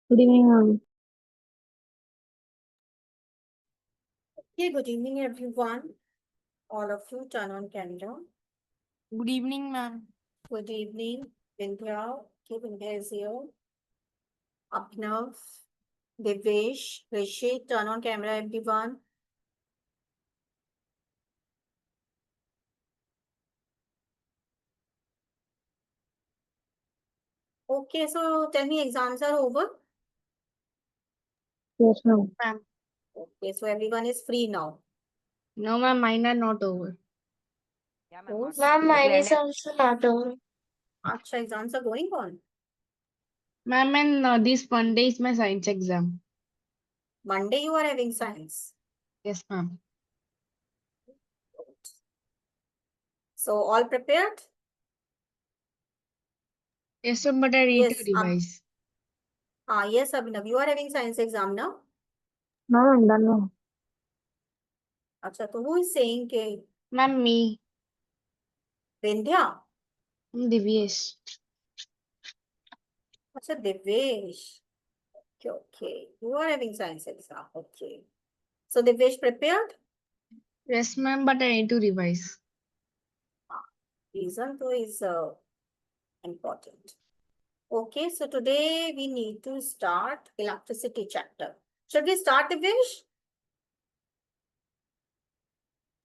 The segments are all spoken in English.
Good evening, ma'am. Okay, good evening, everyone. All of you, turn on camera. Good evening, ma'am. Good evening, Vindhya. Okay, Vindhya is here. Abhinav, Devesh, Rishi, turn on camera, everyone. Okay, so tell me, exams are over? Yes, ma'am. Ma'am. Okay, so everyone is free now. No, ma'am, mine are not over. Yeah, Yes. ma'am. Ma'am, mine is also not over. Acha, exams are going on. Ma'am, and this Monday is my science exam. Monday you are having science. Yes, ma'am. So all prepared? Yes, ma'am, but I need to Yes. revise. Yes, Abhinav, you are having science exam now? Ma'am, I'm done, ma'am. Acha, so who is saying ke Ma'am, me. Vindhya? Divyesh. Acha, Devesh. Okay. You are having science exam. Okay. So Devesh prepared? Yes, ma'am, but I need to revise. Reason though is important. Okay, so today we need to start electricity chapter. Should we start, Devesh?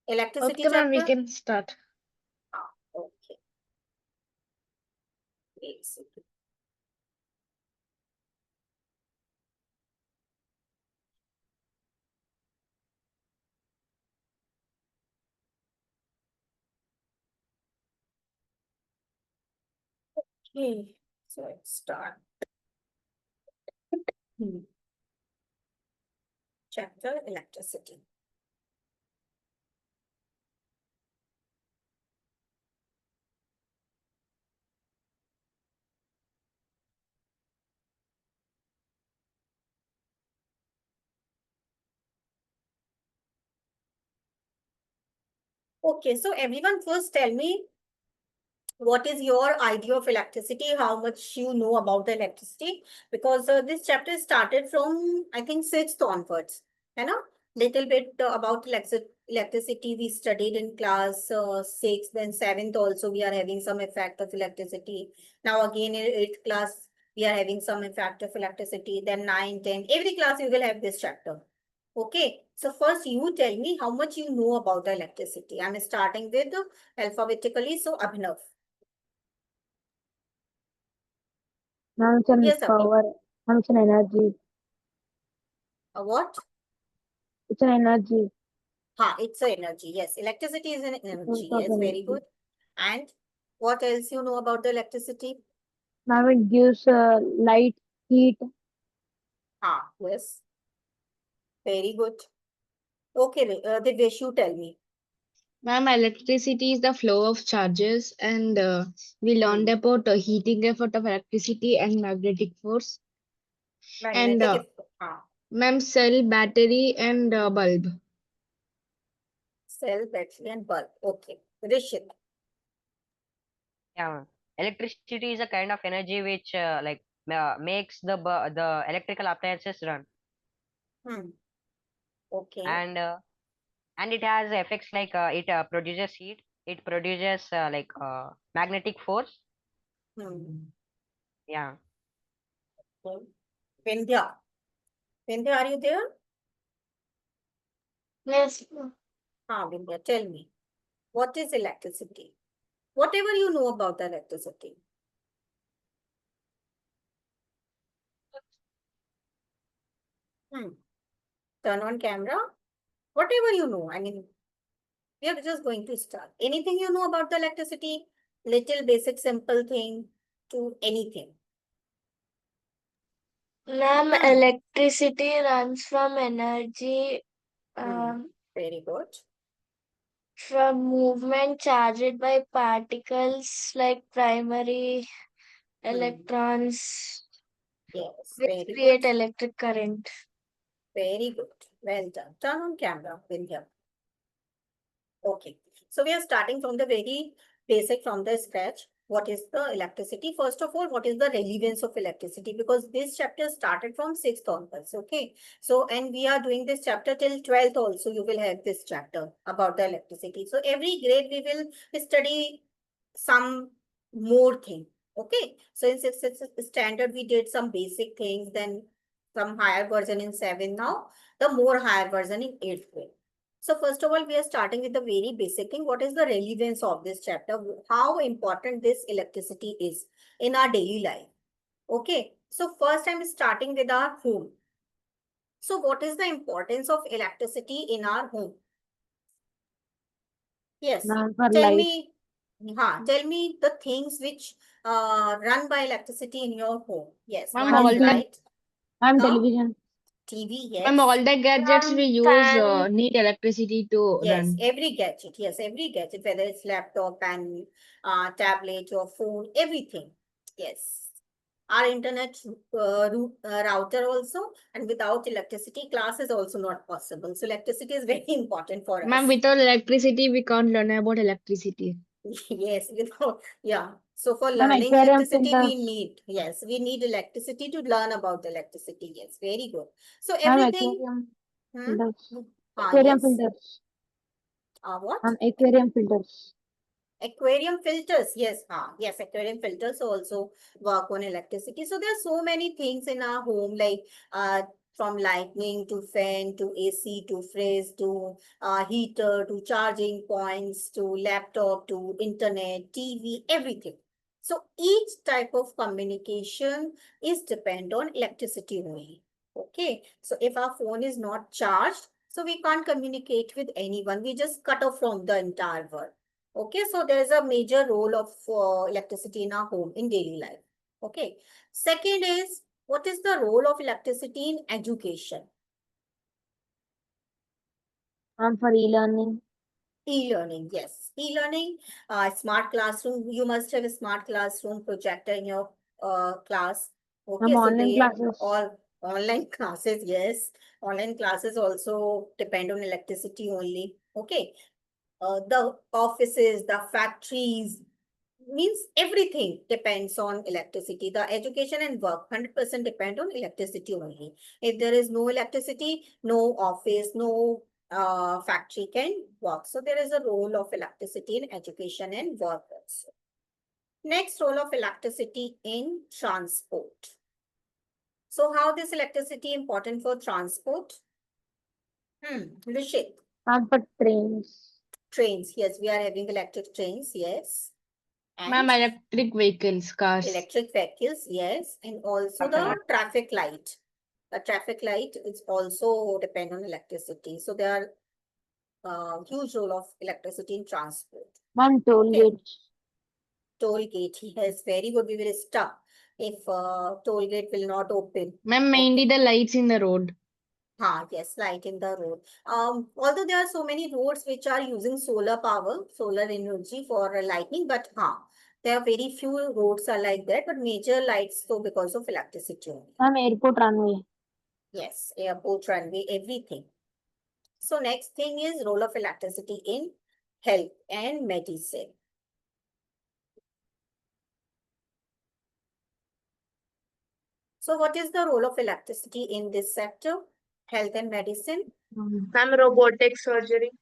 Electricity Okay, ma'am, we chapter? can start. Okay. Yes. Okay, so let's start. Chapter electricity. Okay, so everyone first tell me what is your idea of electricity, how much you know about the electricity, because this chapter started from I think 6th onwards, you know, little bit about electricity we studied in class 6, then 7th also we are having some effect of electricity. Now again in 8th class we are having some effect of electricity, then 9, 10, every class we will have this chapter. Okay, so first you tell me how much you know about the electricity. I'm starting with alphabetically, so Abhinav. Ma'am, it's an Yes, Abhi. power. Ma'am, it's an energy. What? It's an energy. It's an energy. Yes, electricity is an Source energy. of Yes, very energy. good. And what else you know about the electricity? Ma'am, it gives light, heat. Yes, very good. Okay, Divyesh, you tell me. Ma'am, electricity is the flow of charges, and we learned about heating effect of electricity and magnetic force. And Magnetic. ma'am, cell, battery, and bulb. Cell, battery, and bulb. Okay. Rishit. Yeah, ma'am. Electricity is a kind of energy which makes the electrical appliances run, Hmm. Okay. and it has effects like it produces heat, it produces magnetic force. Hmm. Yeah, Okay. Vindhya. Vindhya, are you there? Yes. Vindhya, tell me. What is electricity? Whatever you know about the electricity. Hmm. Turn on camera. Whatever you know. I mean, we are just going to start. Anything you know about the electricity? Little basic simple thing to anything. Ma'am, electricity runs from energy Very good. from movement charged by particles like primary electrons, Yes, which very create good. electric current. Very good. Well done. Turn on camera, Vindhya. Okay. So we are starting from the very basic, from the scratch. what is the electricity? First of all, what is the relevance of electricity? Because this chapter started from 6th onwards, okay? So, and we are doing this chapter till 12th also, you will have this chapter about the electricity. So, every grade we will study some more thing, okay? So, in 6th standard, we did some basic things, then some higher version in 7th now, the more higher version in 8th grade. So first of all, we are starting with the very basic thing. What is the relevance of this chapter? How important this electricity is in our daily life? Okay. So first I'm starting with our home. So what is the importance of electricity in our home? Yes. Ma'am, for Tell light. me, tell me the things which run by electricity in your home. Yes. Ma'am, One all is the light, Ma'am, huh? television. TV, ma'am, all yes. the gadgets we use Fan. need electricity to Yes, run. every gadget. Yes, every gadget, whether it's laptop and tablet or phone, everything. Yes. Our internet router also, and without electricity, class is also not possible. So electricity is very important for Ma'am, us. without electricity, we can't learn about electricity. Yes, without, yeah. So for Ma'am, learning aquarium electricity, we filters. need, yes, we need electricity to learn about electricity. Yes, very good. So Ma'am, everything, aquarium hmm? filters. Ah, Aquarium yes. filters. What? Ma'am, aquarium filters. Aquarium filters, yes, yes, aquarium filters also work on electricity. So there are so many things in our home, like from lightning to fan to AC to fridge to heater to charging points to laptop to internet, TV, everything. So each type of communication is depend on electricity only. Okay, so if our phone is not charged, so we can't communicate with anyone. We just cut off from the entire world. Okay, so there's a major role of electricity in our home in daily life. Okay. Second is, what is the role of electricity in education? Ma'am, for e-learning. E-learning, yes. E-learning, smart classroom. You must have a smart classroom projector in your class. Okay, Ma'am, so online they classes. all online classes, yes. Online classes also depend on electricity only. Okay. The offices, the factories, means everything depends on electricity. The education and work 100% depend on electricity only. If there is no electricity, no office, no factory can work. So there is a role of electricity in education and work also. Next, role of electricity in transport. So how this electricity important for transport? Rishit, Ma'am, for trains. trains. Yes, we are having electric trains. Yes. Ma'am, And electric vehicles, cars. electric vehicles, yes, and also the traffic light. The traffic light is also depend on electricity. So there are huge role of electricity in transport. Ma'am, toll Okay, gates. toll gate, yes, very good. We will stuck if toll gate will not open. Ma'am, mainly Okay. the lights in the road. Yes, light in the road. Although there are so many roads which are using solar power, solar energy for lighting, but there are very few roads are like that, but major lights so because of electricity only. Ma'am, airport runway. Yes, airport runway, everything. So next thing is role of electricity in health and medicine. So what is the role of electricity in this sector? Health and medicine, Ma'am, robotic surgery.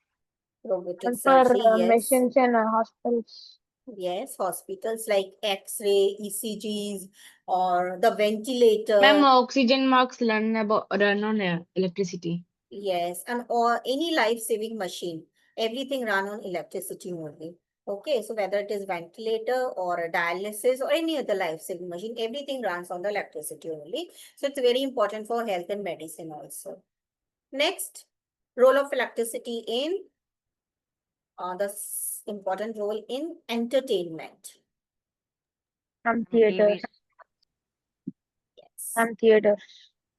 robotic And for surgery, yes. machines and hospitals. Yes, hospitals like X-ray, ECGs, or the Ma'am, ventilator. oxygen marks run on electricity. Yes, and or any life-saving machine. Everything run on electricity only. Okay, so whether it is ventilator or a dialysis or any other life-saving machine, everything runs on the electricity only. So it's very important for health and medicine also. Next, role of electricity in the important role in entertainment. Some TVs. theaters. Yes, Some theaters.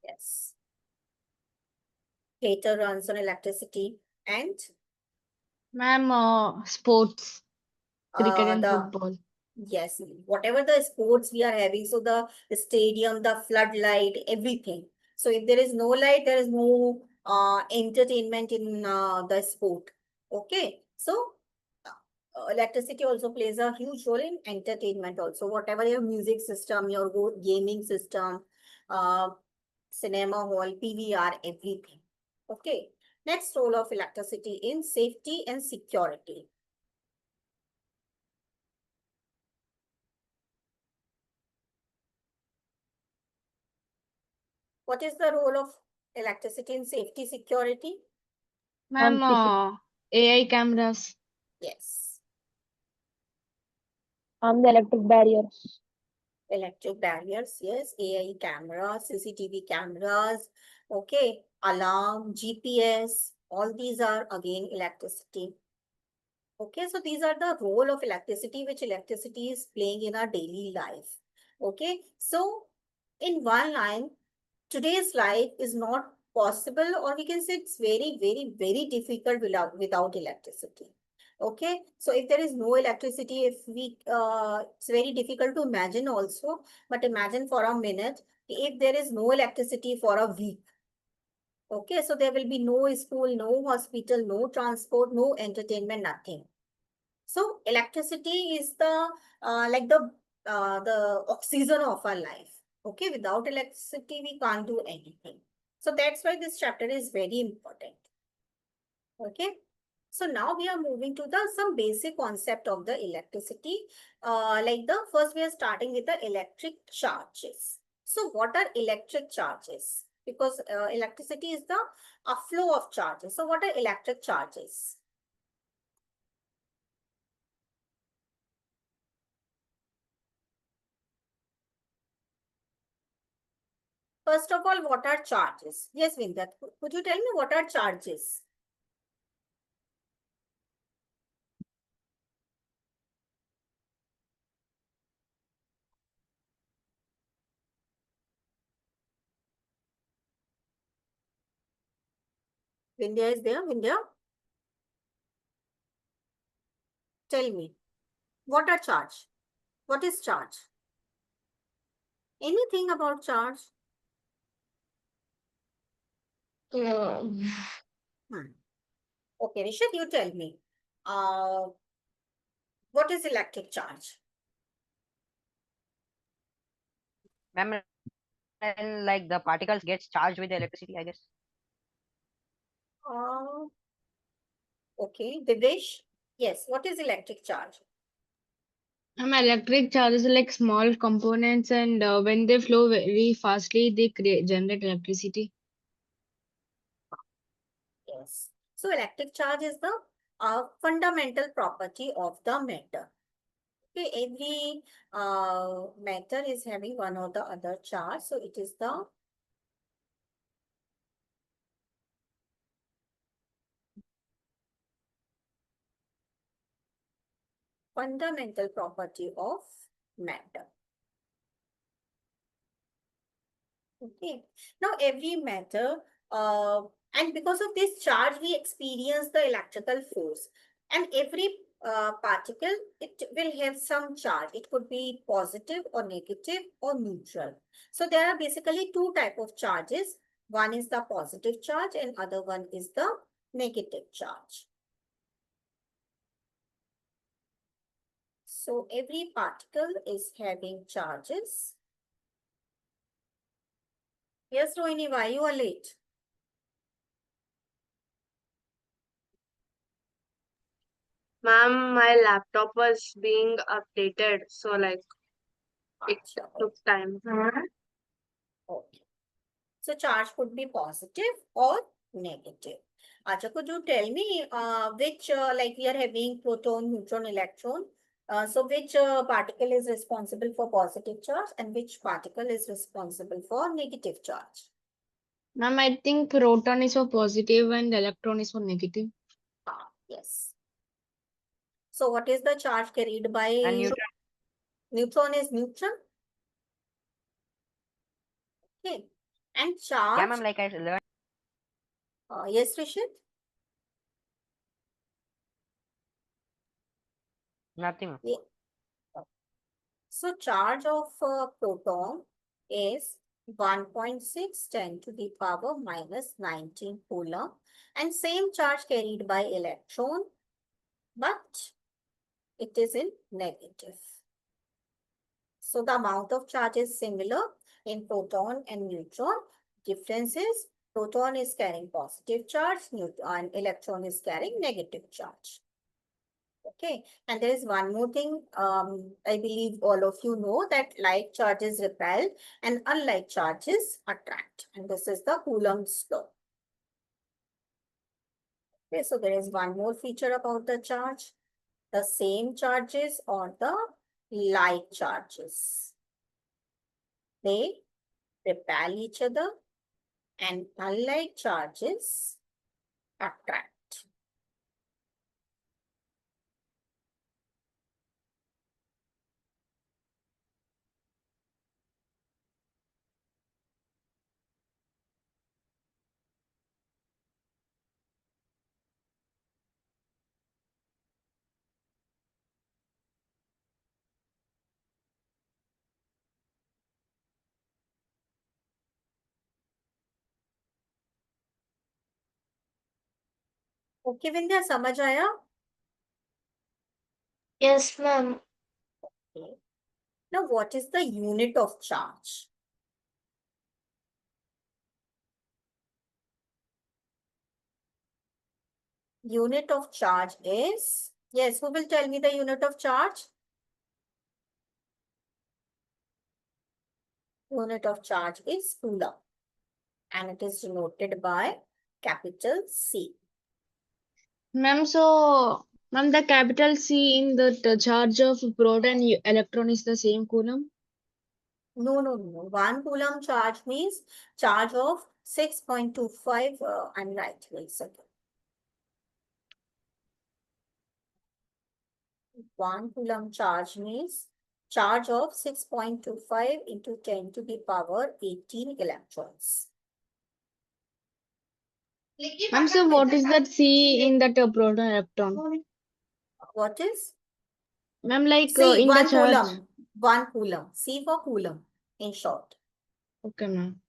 yes. Theater runs on electricity and Ma'am, sports, cricket and the football. yes, whatever the sports we are having, so the stadium, the floodlight, everything. So if there is no light, there is no entertainment in the sport. Okay, so electricity also plays a huge role in entertainment also. Whatever your music system, your gaming system, uh, cinema hall, PVR, everything. Okay. Next role of electricity in safety and security. What is the role of electricity in safety security? Ma'am, CC AI cameras. Yes. The electric barriers. Electric barriers, yes. AI cameras, CCTV cameras, okay. Alarm, GPS, all these are again electricity. Okay, so these are the role of electricity which electricity is playing in our daily life. Okay, so in one line, today's life is not possible, or we can say it's very, very, very difficult without electricity. Okay, so if there is no electricity, if we it's very difficult to imagine also, but imagine for a minute if there is no electricity for a week. Okay, so there will be no school, no hospital, no transport, no entertainment, nothing. So electricity is the the oxygen of our life. Okay, without electricity, we can't do anything. So that's why this chapter is very important. Okay. So now we are moving to the some basic concept of the electricity. Like the first we are starting with the electric charges. So what are electric charges? Because electricity is the flow of charges. So what are electric charges? First of all, what are charges? Yes, Vindya, could you tell me what are charges? Vindya is there, Vindya? Tell me, what are charge? What is charge? Anything about charge? Hmm. Okay, Rishad, you tell me. What is electric charge? Ma'am, and like the particles gets charged with the electricity, I guess. Uh, okay, Divesh? Yes, what is electric charge? Electric charges are like small components, and when they flow very fastly, they generate electricity. Yes. So electric charge is the fundamental property of the matter. Okay, every matter is having one or the other charge. So it is the fundamental property of matter. Okay. Now every matter, and because of this charge, we experience the electrical force. And every particle, it will have some charge. It could be positive or negative or neutral. So there are basically two type of charges. One is the positive charge and other one is the negative charge. So every particle is having charges. Yes, Rohini, why you are late? Ma'am, my laptop was being updated, so like it took time. Okay. So charge could be positive or negative. Acha, could you tell me which, like we are having proton, neutron, electron. So which particle is responsible for positive charge and which particle is responsible for negative charge? Ma'am, I think proton is for positive and electron is for negative. Yes. So what is the charge carried by And neutron, neutron is neutron? Okay. And yeah, charge, ma'am, like I learned. yes, Rishit? Nothing, ma'am. Yeah. So charge of proton is 1.6 10 to the power minus 19 coulomb, and same charge carried by electron, but it is in negative. So the amount of charge is similar in proton and neutron. Difference is proton is carrying positive charge, and electron is carrying negative charge. Okay, and there is one more thing. I believe all of you know that like charges repel and unlike charges attract. And this is the Coulomb's law. Okay, so there is one more feature about the charge. The same charges or the like charges. They repel each other and unlike charges attract. Okay, Vindhya समझ आया? Yes, ma'am. Okay. Now, what is the unit of charge? Unit of charge is, yes, who will tell me the unit of charge? Unit of charge is Coulomb and it is denoted by capital C. Ma'am, so ma'am, the capital C in the charge of proton electron is the same Coulomb? No. 1 Coulomb charge means charge of 6.25. I'm right. Wait a second. 1 Coulomb charge means charge of 6.25 into 10 to the power 18 electrons. Ma'am, so what is that C in that proton electron? What is? Ma'am, like C, in the 1 charge. Coulomb. 1 Coulomb. C for Coulomb, in short. Okay, ma'am.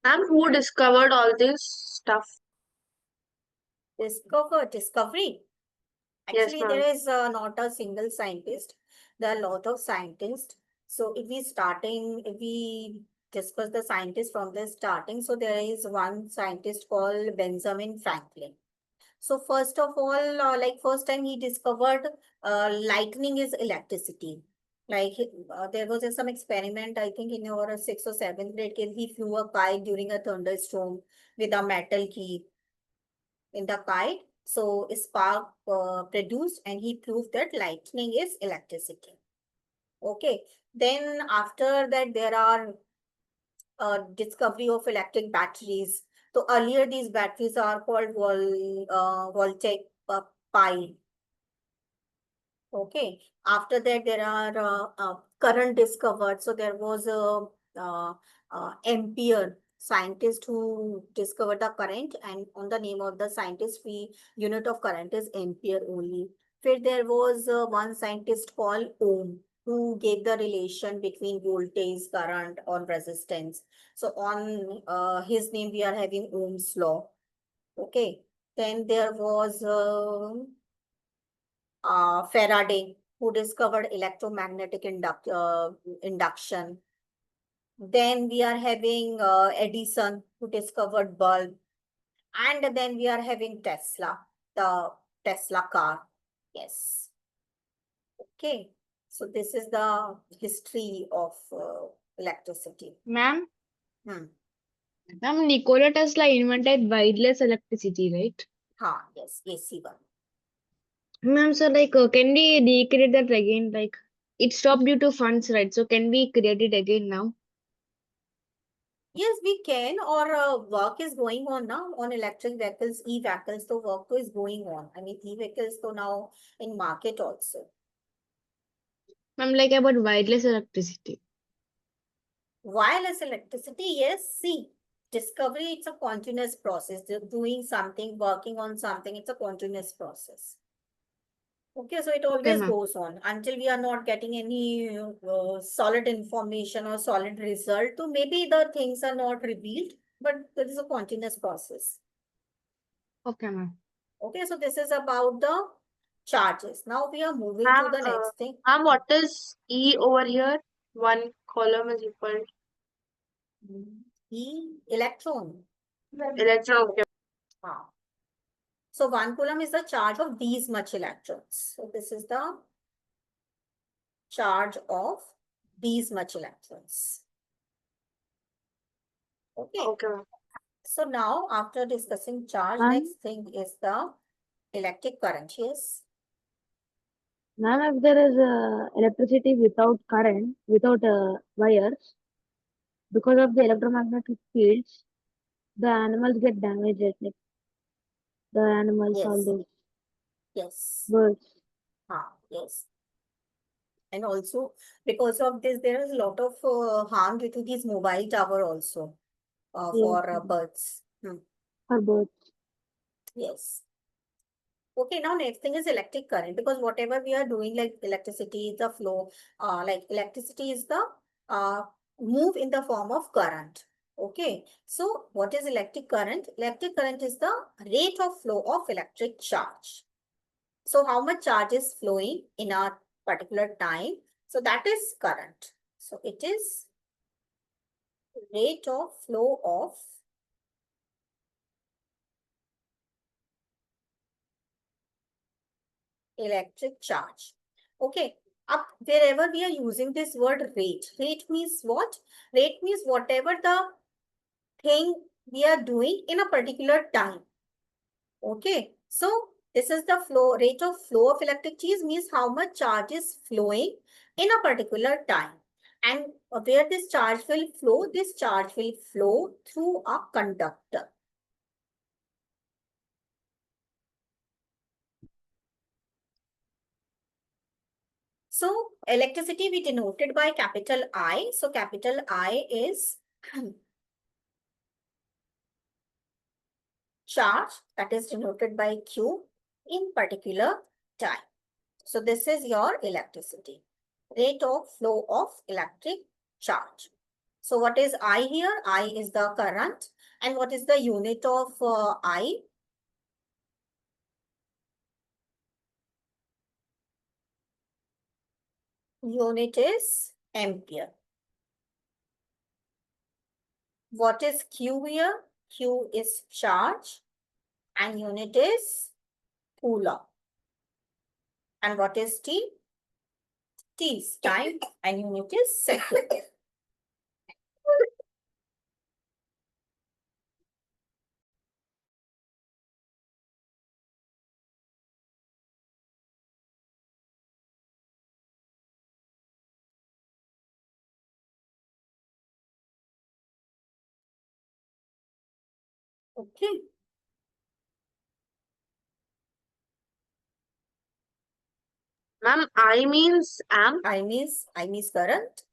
Ma'am, who discovered all this stuff? Discovery. Yes, Actually, ma'am. there is not a single scientist. There are a lot of scientists. So if we discuss the scientists from the starting, so there is one scientist called Benjamin Franklin. So first of all, first time he discovered lightning is electricity. There was some experiment, I think in your 6th or 7th grade, he flew a kite during a thunderstorm with a metal key in the kite. So a spark produced and he proved that lightning is electricity. Okay. Then after that, there are discovery of electric batteries. So earlier these batteries are called voltaic pile. Okay. After that, there are current discovered. So there was a Ampere scientist who discovered the current, and on the name of the scientist, unit of current is Ampere only. Then there was one scientist called Ohm who gave the relation between voltage, current, or resistance. So on his name, we are having Ohm's law. Okay. Then there was Faraday, who discovered electromagnetic induction. Then we are having Edison, who discovered bulb. And then we are having Tesla, the Tesla car. Yes. Okay. So this is the history of electricity. Ma'am, Hmm. ma'am, Nikola Tesla invented wireless electricity, right? Yes, AC one. Ma'am, so like, can we recreate that again? Like, it stopped due to funds, right? So can we create it again now? Yes, we can, or work is going on now on electric vehicles, e-vehicles, so work is going on. I mean, e-vehicles so now in market also. Ma'am, like about wireless electricity. Wireless electricity, yes, see, discovery, it's a continuous process. Doing something, working on something, it's a continuous process. Okay, so it Okay, always ma'am. goes on until we are not getting any solid information or solid result. So maybe the things are not revealed, but there is a continuous process. Okay, ma'am. Okay, so this is about the charges. Now we are moving to Ma'am, the next thing. ma'am, what is E over here? One column is equal E electron. electron. Okay. Ah. So 1 coulomb is the charge of these much electrons. So this is the charge of these much electrons. Okay. Okay, ma'am. So now after discussing charge, Ma'am? next thing is the electric current. Yes. Ma'am, if there is electricity without current, without wires, because of the electromagnetic fields, the animals get damaged, like the animals, all Yes. those Yes. birds. Yes. And also because of this, there is a lot of harm due to these mobile tower also Yes, for ma'am. birds. For birds. Yes. Okay, now next thing is electric current, because whatever we are doing, like electricity, the flow, like electricity is the move in the form of current. Okay, so what is electric current? Electric current is the rate of flow of electric charge. So how much charge is flowing in a particular time? So that is current. So it is rate of flow of electric charge. Okay, up wherever we are using this word rate. Rate means what? Rate means whatever the thing we are doing in a particular time. Okay, so this is the flow rate of flow of electric charge, means how much charge is flowing in a particular time. And where this charge will flow, this charge will flow through a conductor. So electricity we denoted by capital I. So capital I is charge, that is denoted by Q in particular time. So this is your electricity, rate of flow of electric charge. So what is I here? I is the current. And what is the unit of I? Unit is ampere. What is Q here? Q is charge and unit is coulomb. And what is T? T is time and unit is second. Okay. Ma'am, I means amp. I means current.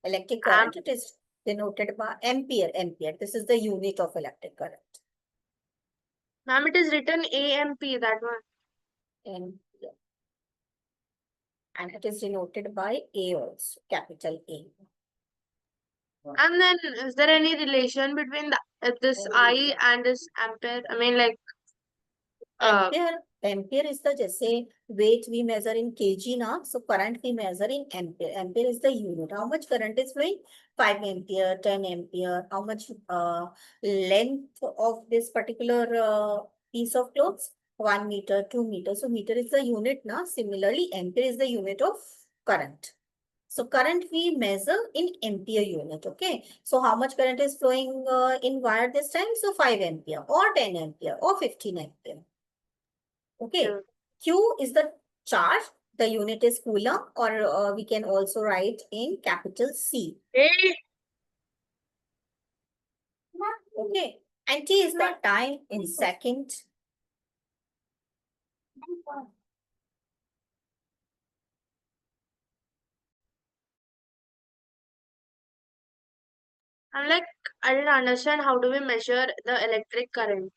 Electric Amp. current, it is denoted by ampere. Ampere. This is the unit of electric current. Ma'am, it is written AMP, that one. Ampere. And it is denoted by A also, capital A. And then, is there any relation between this I and this ampere? I mean, like, Ampere is the जैसे weight we measure in kg ना, so current we measure in ampere. Ampere is the unit. How much current is flowing? 5 ampere, 10 ampere. How much length of this particular piece of clothes? 1 meter, 2 meters. So meter is the unit na. Similarly, ampere is the unit of current. So current we measure in ampere unit. Okay. So how much current is flowing in wire this time? So 5 ampere or 10 ampere or 15 ampere. Okay. Yeah. Q is the charge, the unit is coulomb, or we can also write in capital C. Okay, and T is the time in second. I'm like, I didn't understand how do we measure the electric current.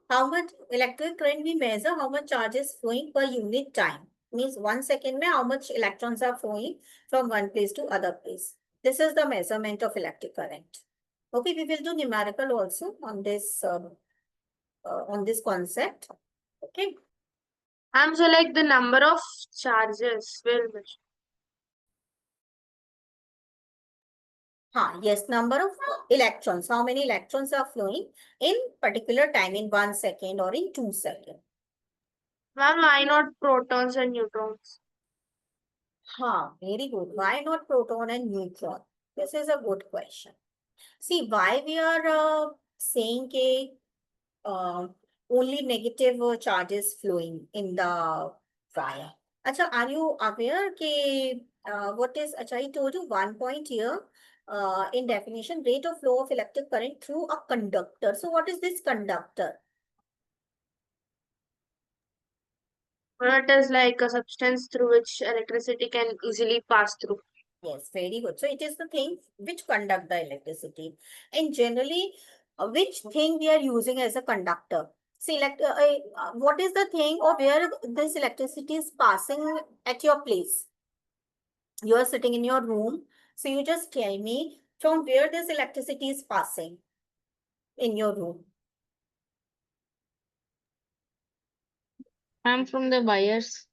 How much electric current we measure, how much charge is flowing per unit time. Means 1 second mein how much electrons are flowing from one place to other place. This is the measurement of electric current. Okay, we will do numerical also on this concept. Okay. So like the number of charges will measure. Yes, number of electrons. How many electrons are flowing in particular time in 1 second or in 2 seconds. Ma'am, why not protons and neutrons? Very good. Why not proton and neutron? This is a good question. See, why we are saying only negative charges flowing in the wire. Acha, are you aware what is, I told you one point here in definition, rate of flow of electric current through a conductor. So what is this conductor? It is like a substance through which electricity can easily pass through. Yes, very good. So it is the thing which conduct the electricity. And generally, which thing we are using as a conductor? See, what is the thing or where this electricity is passing at your place? You are sitting in your room. So you just tell me from where this electricity is passing in your room. I'm from the wires.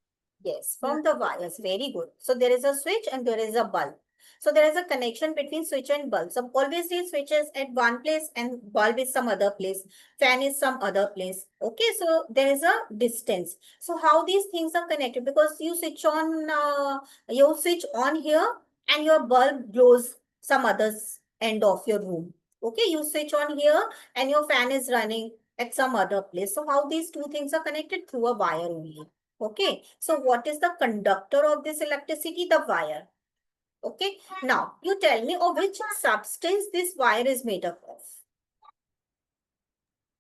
Yes, from the wires. Very good. So there is a switch and there is a bulb. So there is a connection between switch and bulb. So always these switches at one place and bulb is some other place. Fan is some other place. Okay, so there is a distance. So how these things are connected? Because you switch on here and your bulb glows some other end of your room. Okay, you switch on here and your fan is running at some other place. So how these two things are connected? Through a wire only. Okay, so what is the conductor of this electricity? The wire. Okay, now you tell me of which substance this wire is made up of.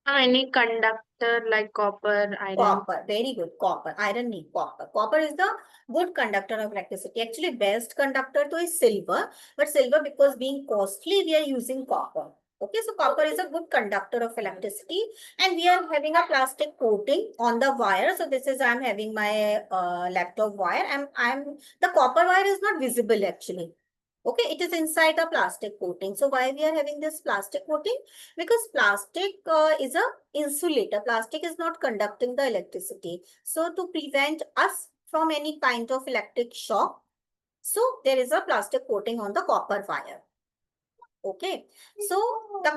Any conductor like copper, iron. Copper, very good. Copper, iron need copper. Copper is the good conductor of electricity. Actually, best conductor to is silver, but silver because being costly, we are using copper. Okay, so copper is a good conductor of electricity, and we are having a plastic coating on the wire. So this is I'm having my laptop wire, and the copper wire is not visible actually. Okay, it is inside the plastic coating. So why we are having this plastic coating? Because plastic is a insulator. Plastic is not conducting the electricity. So to prevent us from any kind of electric shock, so there is a plastic coating on the copper wire. Okay, so the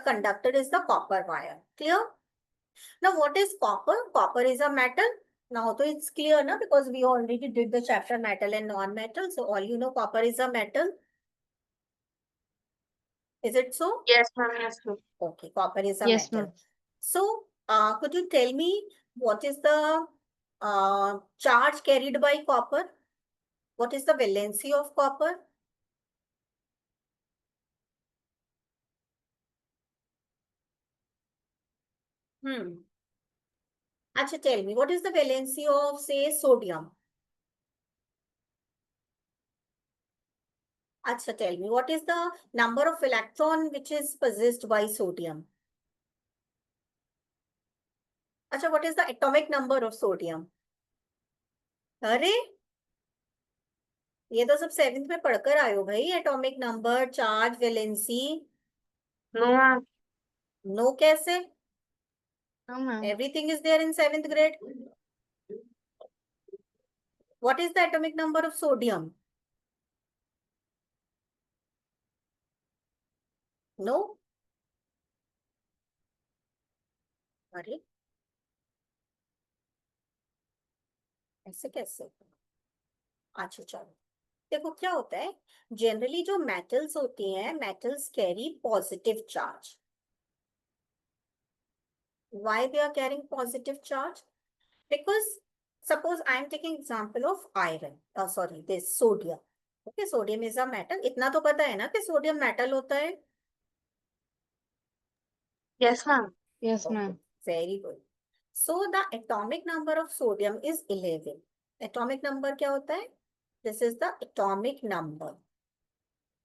conductor is the copper wire. Clear? Now what is copper? Copper is a metal. Now so it's clear now because we already did the chapter metal and non-metal. So all you know copper is a metal. Is it so? Yes, ma'am. Yes, ma'am. Okay, copper is a Yes, metal. ma'am. So, could you tell me what is the charge carried by copper? What is the valency of copper? Acha, tell me, what is the valency of, say, sodium? Acha, tell me, what is the number of electron which is possessed by sodium? Acha, what is the atomic number of sodium? अरे ये तो सब 7th में पढ़कर आए हो भाई atomic number charge valency No, ma'am. No कैसे No, ma'am. everything is there in 7th grade. What is the atomic number of sodium? No? अरे ऐसे कैसे अच्छा चलो देखो क्या होता है जनरली जो मेटल्स होती हैं metals carry positive charge Why they are carrying positive charge? Because suppose I am taking example of iron, sorry, this sodium. Okay, sodium is a metal. इतना तो पता है ना कि sodium metal होता है. Yes, ma'am. Yes, Okay, ma'am. very good. So the atomic number of sodium is 11. Atomic number क्या होता है? This is the atomic number.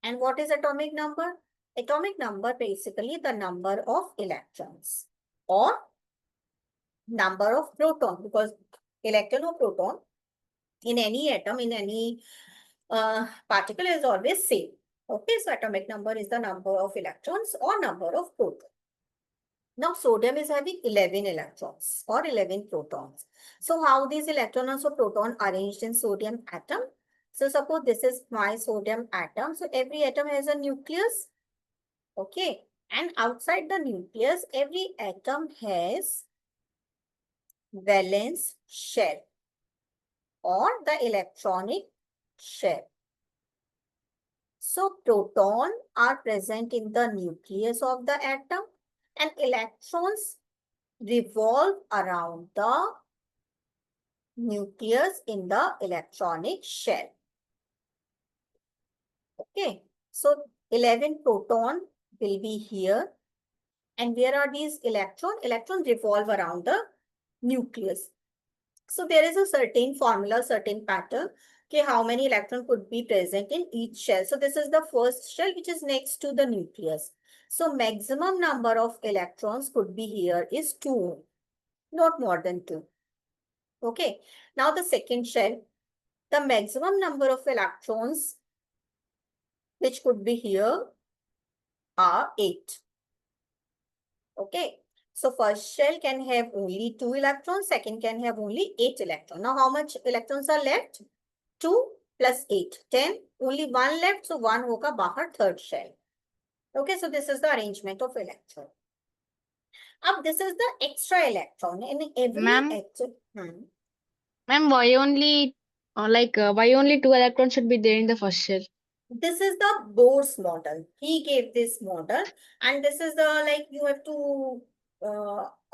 And what is atomic number? Atomic number basically the number of electrons or number of proton, because electron or proton in any atom, in any particle is always same. Okay, so atomic number is the number of electrons or number of protons. Now sodium is having 11 electrons or 11 protons. So how these electrons or proton arranged in sodium atom? So suppose this is my sodium atom. So every atom has a nucleus. Okay. And outside the nucleus, every atom has valence shell or the electronic shell. So proton are present in the nucleus of the atom and electrons revolve around the nucleus in the electronic shell. Okay, so 11 proton will be here. And where are these electrons? Electrons revolve around the nucleus. So there is a certain formula, certain pattern, okay, how many electrons could be present in each shell. So this is the first shell which is next to the nucleus. So maximum number of electrons could be here is 2, not more than 2. Okay, now the second shell, the maximum number of electrons which could be here are 8. Okay, so first shell can have only 2 electrons, second can have only 8 electrons. Now how much electrons are left? 2 plus 8, 10. Only 1 left, so 1 hoga bahar third shell. Okay, so this is the arrangement of electron. Now this is the extra electron in every Ma'am? atom. Ma'am, why only why only 2 electrons should be there in the first shell? This is the Bohr's model. He gave this model, and this is the like you have to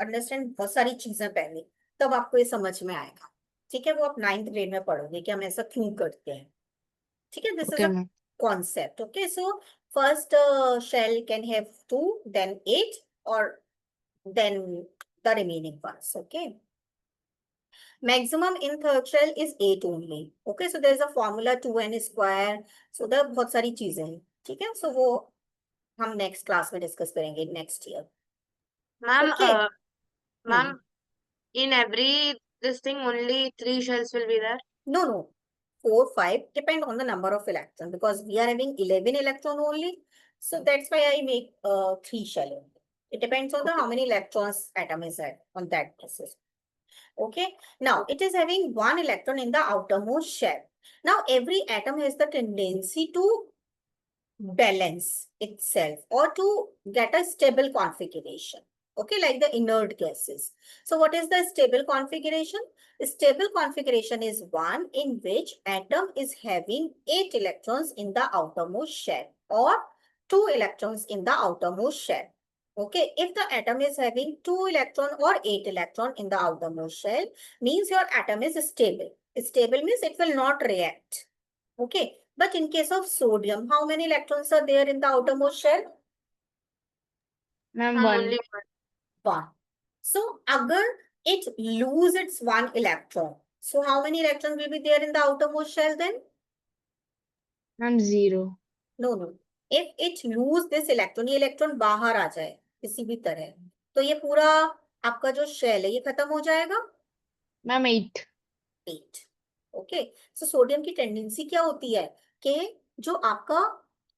understand बहुत सारी चीजें पहले, तब आपको ये समझ में आएगा. ठीक है, वो आप 9th grade में पढ़ोगे कि हम ऐसा क्यों करते हैं. ठीक है, this is Okay, a ma'am. concept. Okay, so first shell can have 2, then 8, or then the remaining ones. Okay. Maximum in third shell is 8 only. Okay, so there is a formula 2n square. So there बहुत सारी चीजें हैं. ठीक है, so वो हम next class में discuss करेंगे next year. Ma'am, Okay. ma'am, in every this thing only 3 shells will be there. No. 4, 5 depend on the number of electrons because we are having 11 electron only. So that's why I make 3 shell only. It depends on the how many electrons atom is at on that basis. Okay. Now it is having 1 electron in the outermost shell. Now every atom has the tendency to balance itself or to get a stable configuration. Okay, like the inert gases. So what is the stable configuration? The stable configuration is one in which atom is having 8 electrons in the outermost shell or 2 electrons in the outermost shell. Okay, if the atom is having 2 electron or 8 electron in the outermost shell, means your atom is stable. Stable means it will not react. Okay, but in case of sodium, how many electrons are there in the outermost shell? Ma'am, Ma'am, 1. only 1. So, agar it lose its 1 electron, so how many electrons will be there in the outermost shell then? Ma'am, 0. No. If it lose this electron, ये electron बाहर आ जाए किसी भी तरह, तो ये पूरा आपका जो shell है ये खत्म हो जाएगा. Ma'am, 8. 8. ओके, सो सोडियम की टेंडेंसी क्या होती है कि जो आपका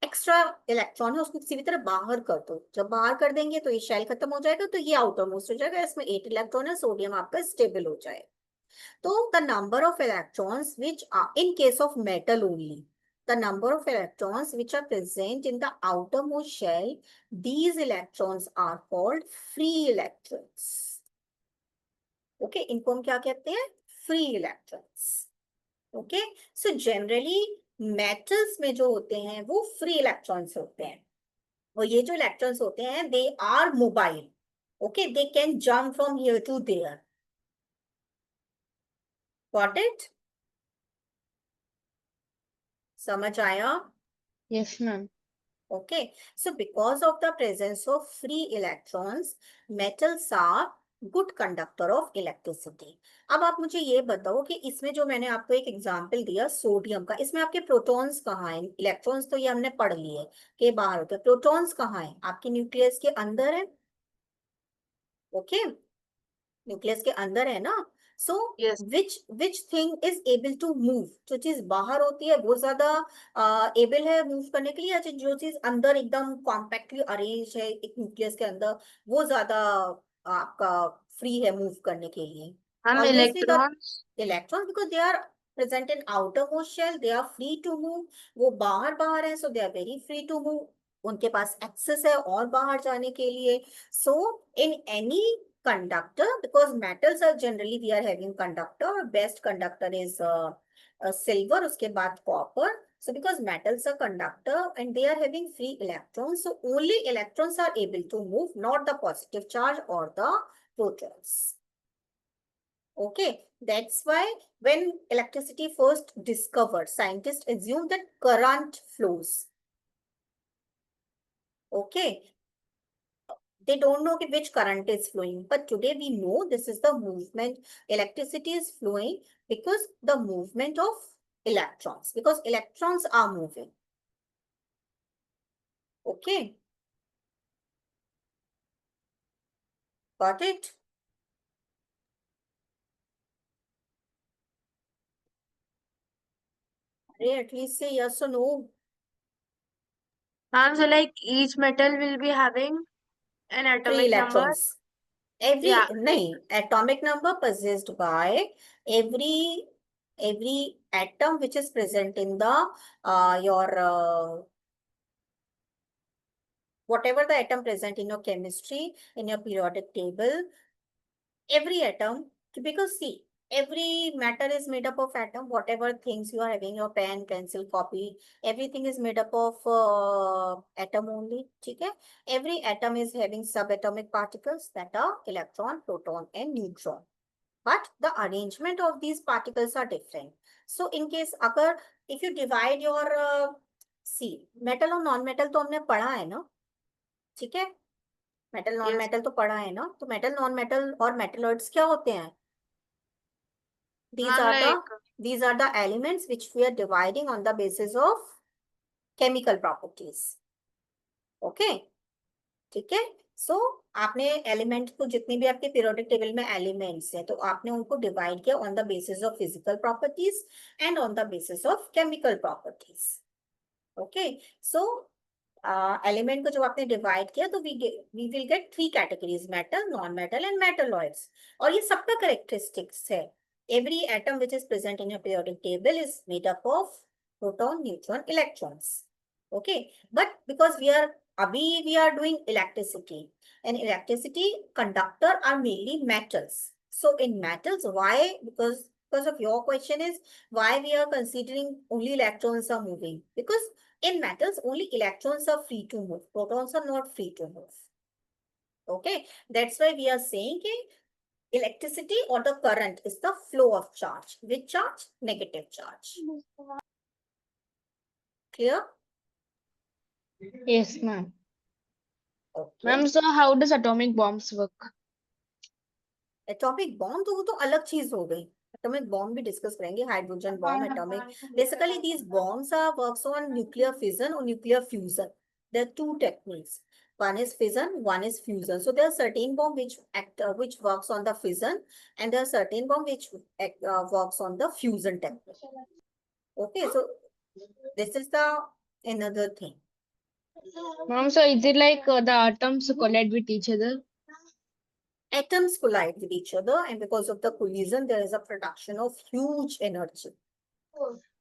एक्स्ट्रा इलेक्ट्रॉन है उसको किसी भी तरह बाहर कर दो. जब बाहर कर देंगे तो ये शेल खत्म हो जाएगा, तो ये आउटर मोस्ट हो जाएगा. इसमें 8 इलेक्ट्रॉन है, सोडियम आपका स्टेबल हो जाए. तो the number of electrons which are in case of metal only, the number of electrons which are present in the outermost shell, these electrons are called free electrons. Okay, इनको हम क्या कहते हैं? Free electrons. Okay, so generally metals में जो होते हैं वो free electrons होते हैं, और ये जो electrons होते हैं they are mobile. Okay, they can jump from here to there. Got it? समझ आया? Yes, ma'am. Okay, so because of the presence of free electrons, metals are good conductor of electricity. अब आप मुझे ये बताओ कि इसमें जो मैंने आपको एक एग्जांपल दिया सोडियम का, इसमें आपके प्रोटॉन्स कहाँ हैं? इलेक्ट्रॉन्स तो ये हमने पढ़ लिए कि बाहर होते हैं, प्रोटॉन्स कहाँ हैं? आपके न्यूक्लियस के अंदर है. ओके, न्यूक्लियस के अंदर है ना. So Yes. Which thing is able to move? जो चीज बाहर होती है वो ज्यादा एबल है मूव करने के लिए, या जो चीज अंदर एकदम कॉम्पैक्टली अरेंज है एक न्यूक्लियस के अंदर वो ज्यादा आपका फ्री है मूव करने के लिए? हम obviously the electrons. electrons, because they are present in outermost shell, they are free to move. वो बाहर बाहर है, so they are very free to move. उनके पास एक्सेस है और बाहर जाने के लिए. So in any conductor, because metals are generally we are having conductor, best conductor is silver, उसके बाद copper. So because metals are conductor and they are having free electrons, so only electrons are able to move, not the positive charge or the protons. Okay, that's why when electricity first discovered, scientists assumed that current flows. Okay, they don't know which current is flowing, but today we know this is the movement. Electricity is flowing because the movement of electrons, because electrons are moving. Okay, got it? At least say yes or no. So like each metal will be having an Three atomic number. electrons. Every Yeah. nahi, atomic number possessed by every atom which is present in the your whatever the atom present in your chemistry, in your periodic table, every atom, because see, every matter is made up of atom. Whatever things you are having, your pen, pencil, copy, everything is made up of atom only. Okay? Every atom is having subatomic particles that are electron, proton, and neutron. But the arrangement of these particles are different. So in case अगर if you divide your see, metal और non metal तो हमने पढ़ा है ना, ठीक है? Metal non Yes. Metal तो पढ़ा है ना. तो मेटल नॉन मेटल और मेटलॉइड्स क्या होते हैं? These Ma'am, are like the elements which we are dividing on the basis of chemical properties. Okay, ठीक है? So आपने एलिमेंट को, जितनी भी आपके पीरियोडिक टेबल में एलिमेंट्स हैं, तो आपने उनको डिवाइड किया on the basis of physical properties and on the basis of chemical properties. Okay, so element को जब आपने डिवाइड किया तो we will get three categories, metal, non metal and metalloids. और ये सबका करेक्टरिस्टिक्स है. Every atom which is present in your periodic table is made up of proton, neutron, electrons. Okay, but because we are doing electricity, and electricity conductor are mainly metals. So in metals, why? Because of your question is why we are considering only electrons are moving, because in metals only electrons are free to move, protons are not free to move. Okay, that's why we are saying that electricity or the current is the flow of charge. Which charge? Negative charge. Clear? Yes, ma'am. Okay. Ma'am, so how does atomic bombs work? Atomic bomb तो वो तो अलग चीज हो गई. Atomic bomb भी discuss करेंगे, hydrogen bomb, atomic. Basically these bombs are works on nuclear fission और nuclear fusion. There are two techniques. One is fission, one is fusion. So there are certain bomb which works on the fission, and there are certain bomb which works on the fusion technique. Okay, so this is the another thing. Ma'am, so is it like the atoms collide with each other? Atoms collide with each other, and because of the collision, there is a production of huge energy.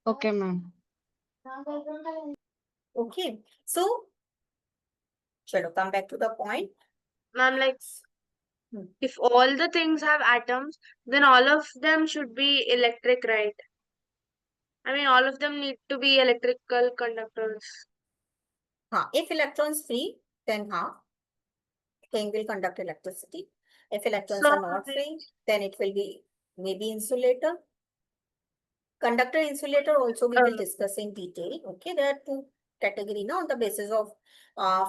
Okay, ma'am. Okay, so chalo, come back to the point. ma'am, like if all the things have atoms, then all of them should be electric, right? I mean, all of them need to be electrical conductors. If electrons free, then thing will conduct electricity. If electrons So are not free, then it will be maybe insulator. Conductor, insulator also we will discuss in detail. Okay, there are two categories now on the basis of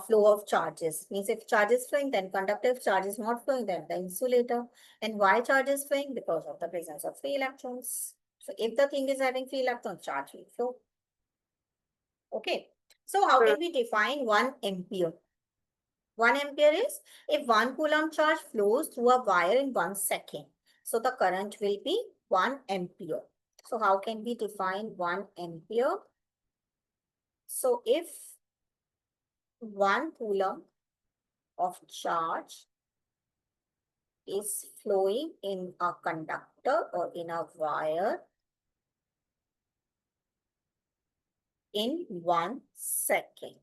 flow of charges. Means if charge is flowing, then conductor. If charge is not flowing, then the insulator. And why charge is flowing? Because of the presence of free electrons. So if the thing is having free electrons, charge will flow. Okay. So how can we define 1 ampere? 1 ampere is if 1 coulomb charge flows through a wire in 1 second. So the current will be 1 ampere. So how can we define 1 ampere? So if 1 coulomb of charge is flowing in a conductor or in a wire in 1 second.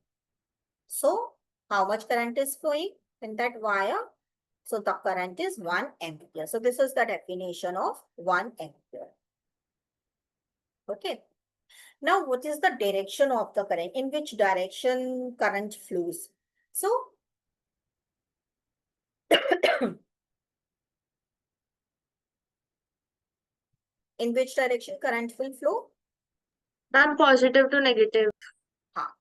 So how much current is flowing in that wire? So the current is 1 ampere. So this is the definition of 1 ampere. Okay. Now, what is the direction of the current? In which direction current flows? So, in which direction current will flow? I'm positive to negative.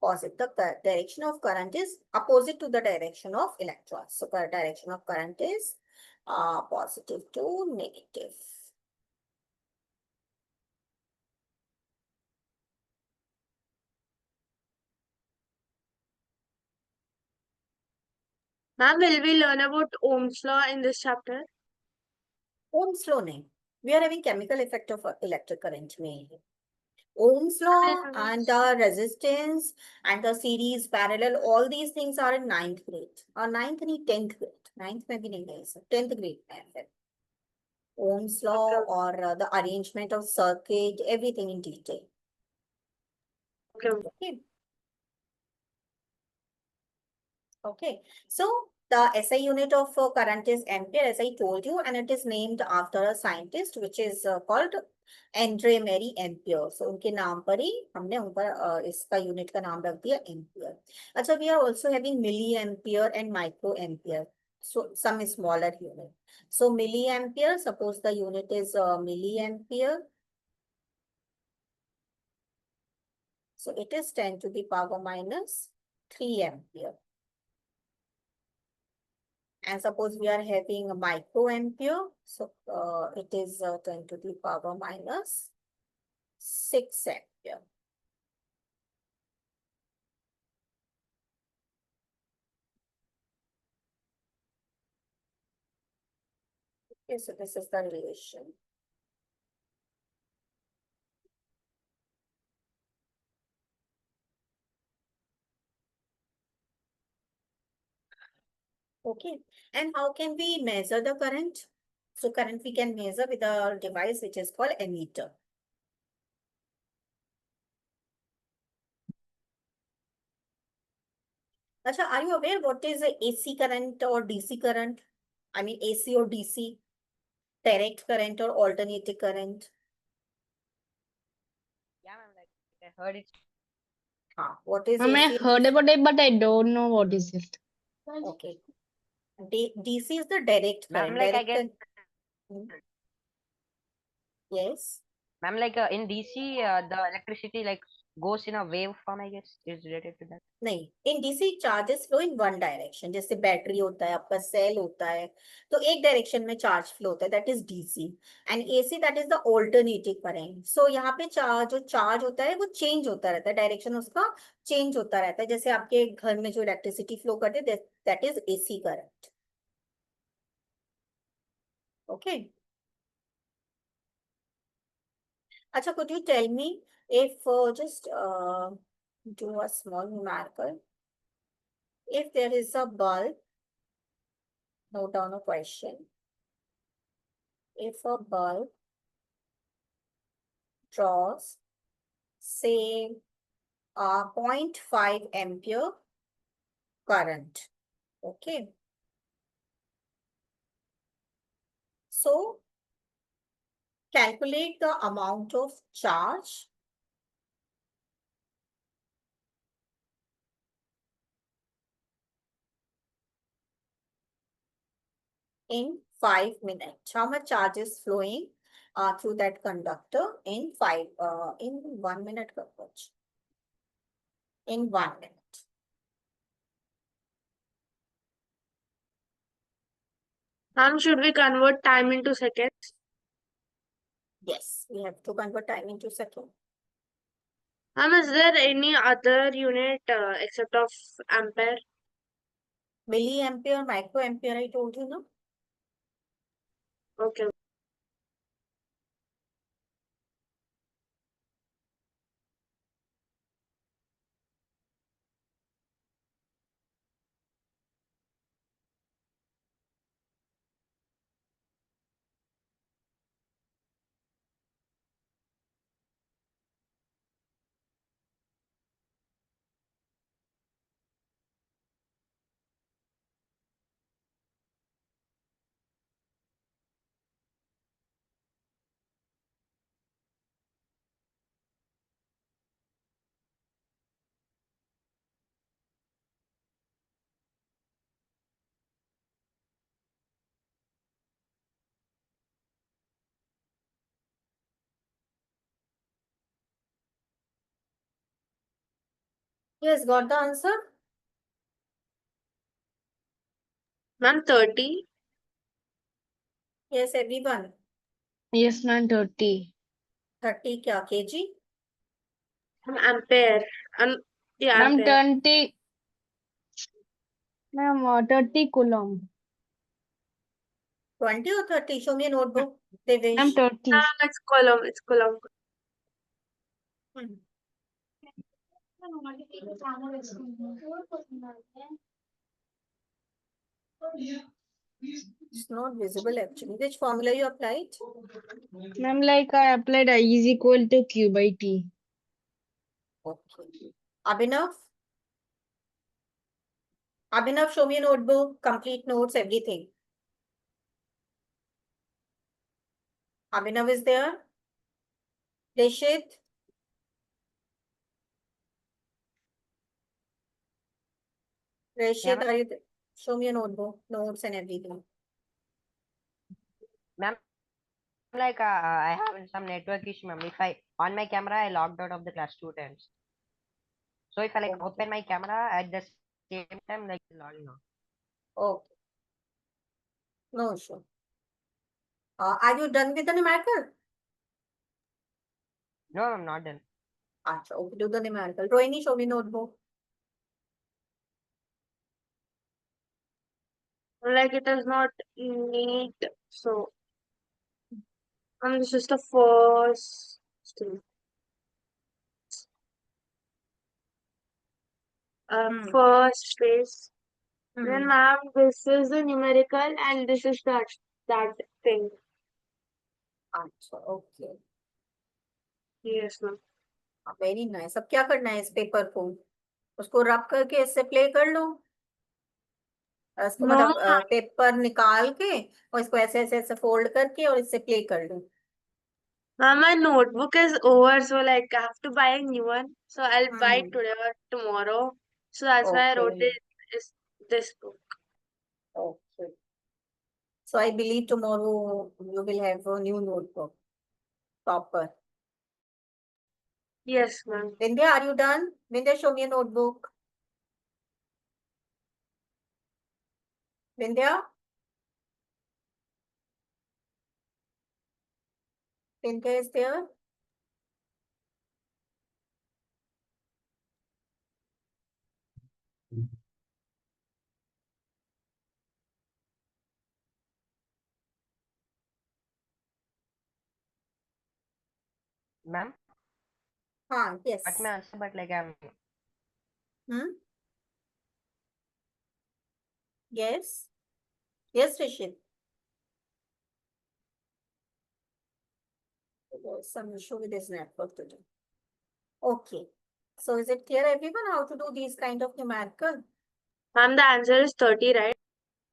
Positive. The direction of current is opposite to the direction of electrons. So, the direction of current is positive to negative. Ma'am, will we learn about Ohm's law in this chapter? Ohm's law nahi. We are having chemical effect of electric current mainly. Ohm's law and the resistance and the series parallel, all these things are in 9th grade or 9th and 10th grade. 9th maybe nahi, 10th grade. Ohm's law or the arrangement of circuit, everything in detail. Okay. Okay. Okay. So the SI unit of current is ampere, as I told you, and it is named after a scientist which is called Andre Mary Ampere. So उनके नाम पर ही हमने उनका इसका unit का नाम रख दिया एम्पियर. अच्छा, we are also having milliampere and microampere. So some smaller unit. So milliampere, suppose the unit is milliampere. So it is 10 to the power minus 3 ampere. And suppose we are having a microampere, so it is 10 to the power minus 6 ampere. Okay, so this is the relation. Okay, and how can we measure the current? So current we can measure with a device which is called ammeter. Acha, are you aware what is a AC current or DC current? I mean AC or DC, direct current or alternating current? Yeah, ma'am, like I heard it. What is Ma'am, I AC and heard DC? about it, but I don't know what is it. Okay. DC is the direct Ma'am, current. like I Direct get, current. Yes. ma'am, like in DC, the electricity like goes in a wave form, I guess, is related to that. नहीं, in DC charges flow in one direction. जैसे battery होता है, आपका cell होता है, तो एक direction में चार्ज फ्लो होता है, that is DC. And AC, that is the alternating current. So यहाँ पे जो चार्ज होता है वो चेंज होता रहता है, डायरेक्शन उसका चेंज होता रहता है. जैसे आपके घर में जो इलेक्ट्रिसिटी फ्लो करते हैं, that is AC current. Okay. Acha, could you tell me if just do a small numerical. If there is a bulb, note down a question. If a bulb draws, say, 0.5 ampere current, okay. So, calculate the amount of charge in 5 minutes. How much charge is flowing through that conductor in 1 minute? In 1 minute. Ma'am, should we convert time into seconds? Yes, we have to convert time into second. Ma'am, is there any other unit except of ampere? Milliampere, microampere, I told you, no? Okay. Yes, got the answer? Ma'am, 30. Yes, everyone. Yes, ma'am, 30. 30 kya kg? Ma'am, ampere. Yeah, Ma'am, ampere. 20. Ma'am, 30 coulomb. 20 or 30? Show me a notebook. Devesh. Ma'am, 30. Ma'am, it's column. It's column. Hmm. It's not visible actually. Which formula you applied? Ma'am, like I applied I is equal to Q by T. Okay. Abhinav? Abhinav, show me a notebook, complete notes, everything. Abhinav is there? Reshit? Reshit, ma'am. are you there? Show me a notebook, notes and everything. Ma'am, like I have some network issue, ma'am. If I on my camera, I logged out of the class 2 times. So if I like Okay. open my camera at the same time, like logging out. Okay. No issue. Are you done with the numerical? No, I'm not done. Acha, okay, do the numerical. Rohini, show me notebook. Like it is not neat. So, this is the first thing. First space. Then, ma'am, this is the numerical and this is that thing. अच्छा, okay. Yes, ma'am. Very nice. अब क्या करना है इस paper को? उसको रब करके इससे प्ले कर लो. इसको No, मतलब पेपर निकाल के और इसको ऐसे ऐसे ऐसे फोल्ड करके और इससे प्ले कर लो. ma'am, my notebook is over, so like I have to buy a new one. So I'll buy it today or tomorrow. So that's why I wrote Okay. is this book. Okay. So I believe tomorrow you will have a new notebook. Proper. Yes, ma'am. Vindhya, are you done? Vindhya, show me a notebook. Vindhya? Vindhya is there? Ma'am, Yes. got my answer, but like I'm Yes. Yes, Rishit. There's some issue with his network today. Okay. So is it clear everyone how to do these kind of numerical? Ma'am, the answer is 30, right?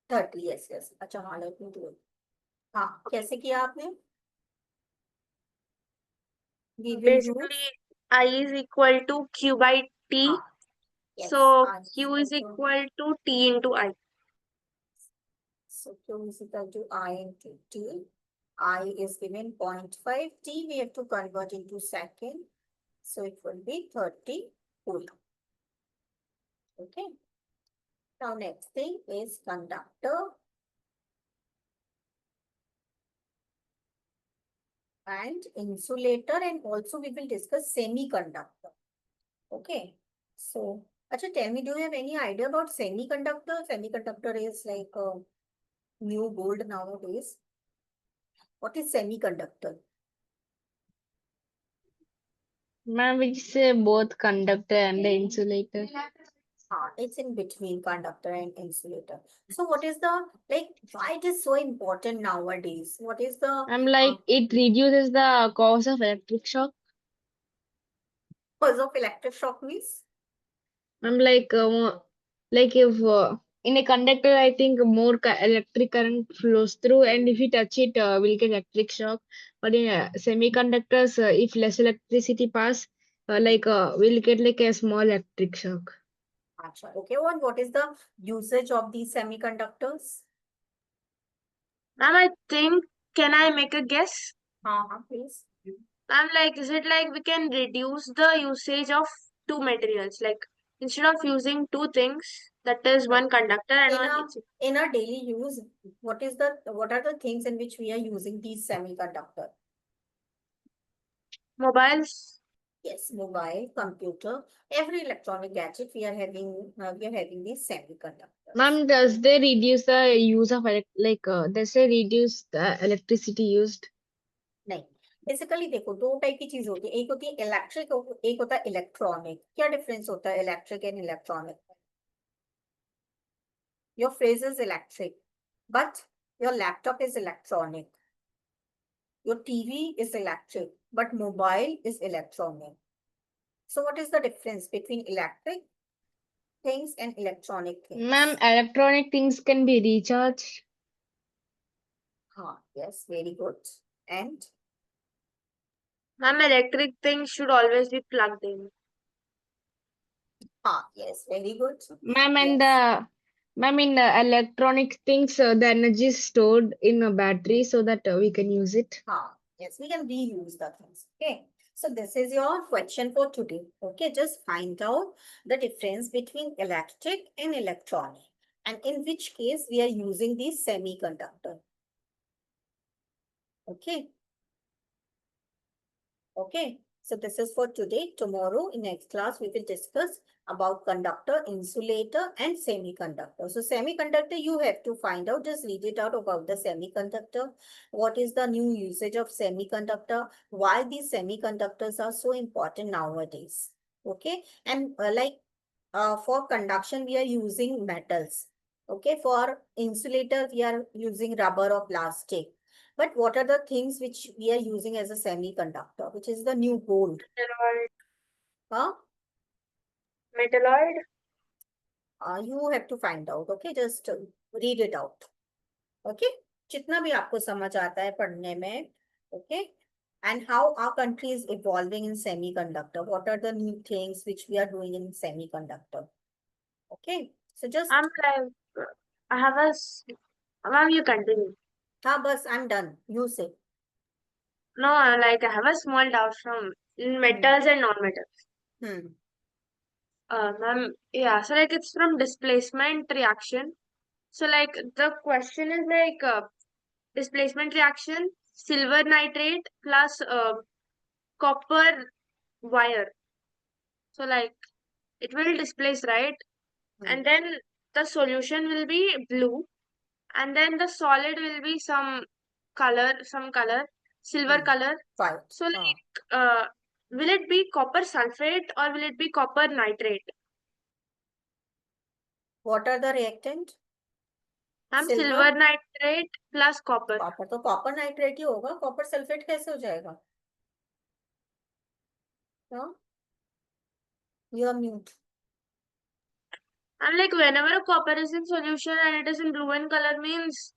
30, yes, yes. अच्छा हाँ, let me do it. हाँ, कैसे किया आपने? We will Basically, I is equal to Q by T. use. Yes. So I Q is also- equal to T into I. So Q is equal to I into T. I is given 0.5. T we have to convert into second. So it will be 30 coulomb. Okay. Now next thing is conductor. And insulator, and also we will discuss semiconductor. Okay. So, Acha, tell me, do you have any idea about semiconductor? Semiconductor is like a new gold nowadays. What is semiconductor? Ma'am, we say both conductor and the insulator. It's in between conductor and insulator. So what is the, like, why it is so important nowadays? What is the I'm like, it reduces the cause of electric shock. cause of electric shock means? I'm like if in a conductor, I think more electric current flows through, and if you touch it, we'll get electric shock. But in semiconductors, if less electricity pass, we'll get like a small electric shock. Acha, okay, what is the usage of these semiconductors? Ma'am, I think, can I make a guess? Please. Ma'am, like, is it like we can reduce the usage of two materials? Like, instead of using two things, that is one conductor and one insulator. In our daily use, what are the things in which we are using these semiconductor? Mobiles. Yes, mobile, computer, every electronic gadget we are having these semiconductors. Ma'am, does they reduce the use of does they reduce the electricity used? नहीं, basically देखो दो type की चीज होती है, एक होती है इलेक्ट्रिक, एक होता है इलेक्ट्रॉनिक. क्या डिफरेंस होता है electric and electronic? Your phrase is electric, but your laptop is electronic. Your TV is electric, but mobile is electronic. So what is the difference between electric things and electronic things? Ma'am, electronic things can be recharged. Yes, very good. And Ma'am, electric things should always be plugged in. yes, very good. Ma'am, Yes. and ma'am, in electronic things, the energy is stored in a battery so that we can use it. Yes, we can reuse the things. Okay. So this is your question for today. Okay, just find out the difference between electric and electronic, and in which case we are using the semiconductor. Okay. Okay. So this is for today. Tomorrow in next class, we will discuss about conductor, insulator, and semiconductor. So semiconductor, you have to find out, just read it out about the semiconductor. What is the new usage of semiconductor? Why these semiconductors are so important nowadays? Okay. And for conduction, we are using metals. Okay. For insulator, we are using rubber or plastic. But what are the things which we are using as a semiconductor, which is the new gold? Metalloid. Huh? Metalloid. You have to find out. Okay, just read it out. Okay, जितना भी आपको समझ आता है पढ़ने में. Okay, and how our country is evolving in semiconductor. What are the new things which we are doing in semiconductor? Okay, so just. I'm like, I have a. Ma'am, you continue. Bus, I'm done. You say. No, like, I have a small doubt from metals and non-metals. Ma'am, yeah, so like it's from displacement reaction. So like the question is like displacement reaction, silver nitrate plus copper wire. So like it will displace, right? And then the solution will be blue, and then the solid will be some color, silver color. Fine. So like will it be copper sulfate or will it be copper nitrate? What are the reactant? हम silver nitrate plus copper. Copper तो copper nitrate ही होगा, copper sulphate कैसे हो जाएगा? You are mute. And like whenever a copper is in solution and it is in blue in color means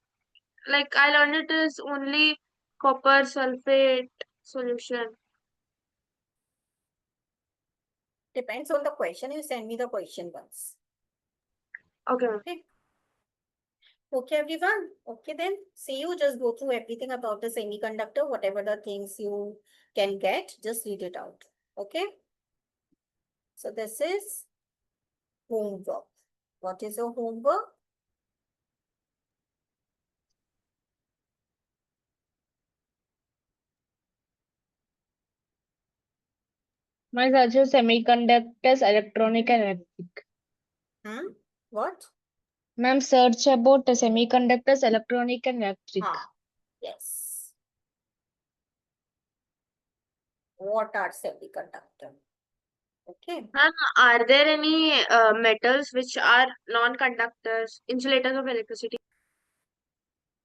like I learned it is only copper sulfate solution. Depends on the question. You send me the question once. Okay. Okay. Okay, everyone. Okay, then see you. Just go through everything about the semiconductor, whatever the things you can get, just read it out. Okay. So this is homework. What is your homework? My such as semiconductors, electronic and electric. What? Ma'am, search about semiconductors, electronic and electric. Yes. What are semiconductor? Okay. Ma'am, are there any metals which are non-conductors, insulators of electricity?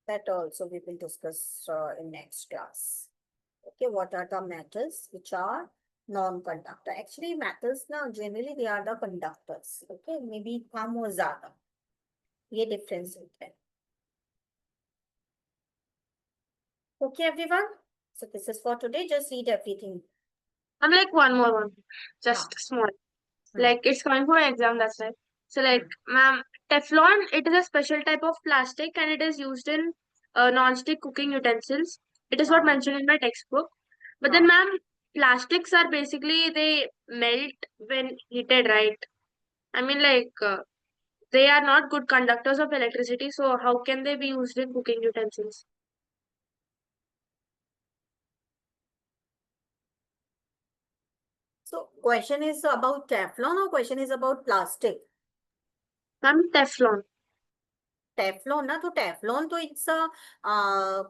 That also we will discuss in next class. Okay, what are the metals which are non-conductor? Actually, metals now generally they are the conductors. Okay, maybe come or ज़्यादा. ये difference होता है. Okay, everyone. So this is for today. Just read everything. I'm like one more one, just small. Like it's coming for an exam, that's right. So like, ma'am, Teflon, it is a special type of plastic and it is used in non-stick cooking utensils. It is what mentioned in my textbook. But then, ma'am, plastics are basically they melt when heated, right? I mean, like they are not good conductors of electricity. So how can they be used in cooking utensils? So question is about Teflon or question is about plastic? Ma'am, Teflon. Teflon, na? So Teflon, so it's a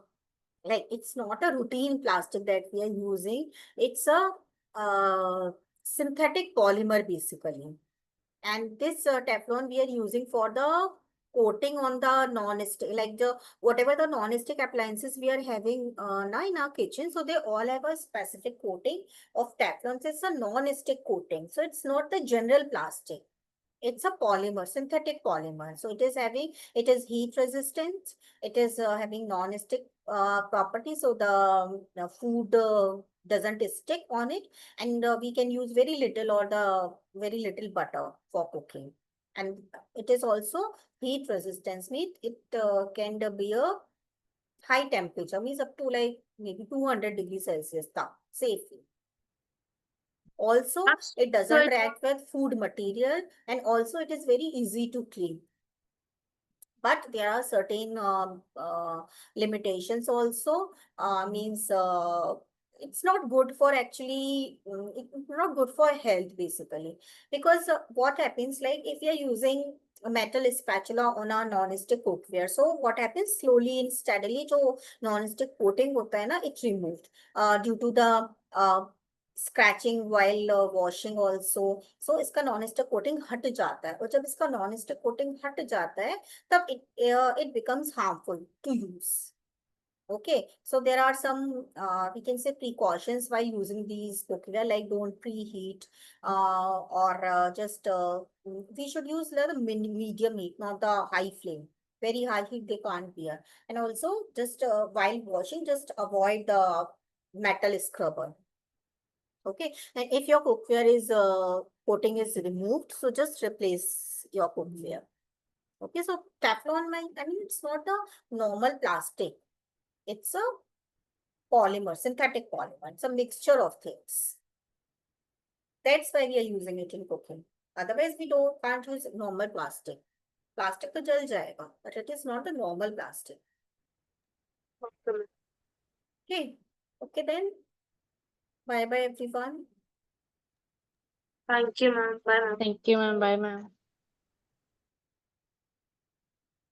like it's not a routine plastic that we are using. It's a synthetic polymer basically. And this Teflon we are using for the coating on the non-stick, like the whatever the non-stick appliances we are having now in our kitchen. So they all have a specific coating of Teflon. So it's a non-stick coating. So it's not the general plastic. It's a polymer, synthetic polymer. So it is heat resistant. It is having non-stick property. So the food doesn't stick on it. And we can use very little or the very little butter for cooking. And it is also heat resistance. Means it can be a high temperature. Means up to like maybe 200 degrees Celsius safely. Also, it So doesn't react with food material and also it is very easy to clean. But there are certain limitations also. Means it's not good for actually, it's not good for health basically. Because what happens like if you're using a metal spatula on a non-stick cookware, so what happens slowly and steadily, जो non-stick coating होता है ना, it's removed due to the scratching while washing also. So इसका non stick coating हट जाता है और जब इसका नॉन स्टिक कोटिंग हट जाता है तब it becomes harmful to use. Okay, so there are some we can say precautions while using these cookware, like don't preheat or just we should use the medium heat, not the high flame. Very high heat they can't bear. And also just while washing, just avoid the metal scrubber. Okay, and if your cookware is coating is removed, so just replace your cookware. Okay, so Teflon, I mean, it's not a normal plastic. It's a polymer, synthetic polymer. It's a mixture of things. That's why we are using it in cooking. Otherwise, we can't use normal plastic. Plastic to jal jayega, but it is not a normal plastic. Okay, okay then. Bye bye everyone. Thank you, ma'am. Bye, ma'am. Thank you, ma'am. Bye, ma'am.